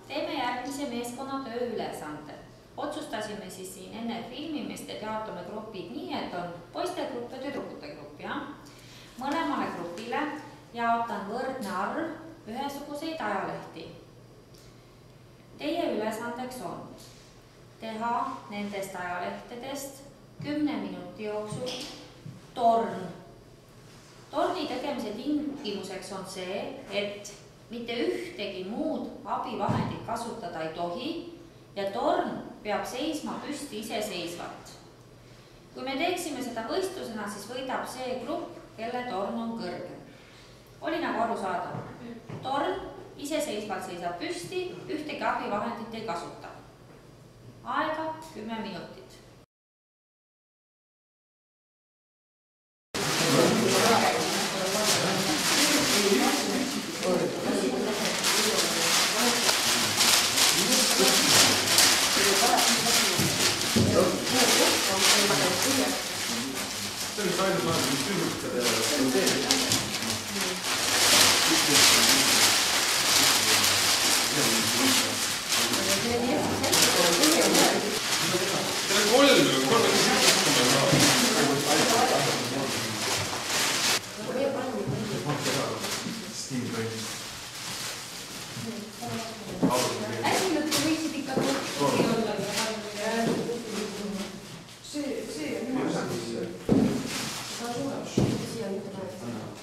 Teeme järgmise meeskonnatöö ülesande. Otsustasime siis siin enne filmimist, et jaotame grupid nii, et on poistegrupp ja tüdrukute grupp. Mõlemale grupile jaotan võrdne arv ühesuguseid ajalehti. Teie ülesandeks on teha nendest ajalehtedest 10 minuti jooksul torn. Torni tegemise tingimuseks on see, et mitte ühtegi muud abivahendit kasutada ei tohi ja torn peab seisma püsti iseseisvalt. Kui me teeksime seda võistlusena, siis võidab see grupp, kelle torn on kõrgem. Oli nagu aru saada? Torn iseseisvalt seisab püsti, ühtegi abivahendit ei kasuta. Aega 10 minutit.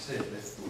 See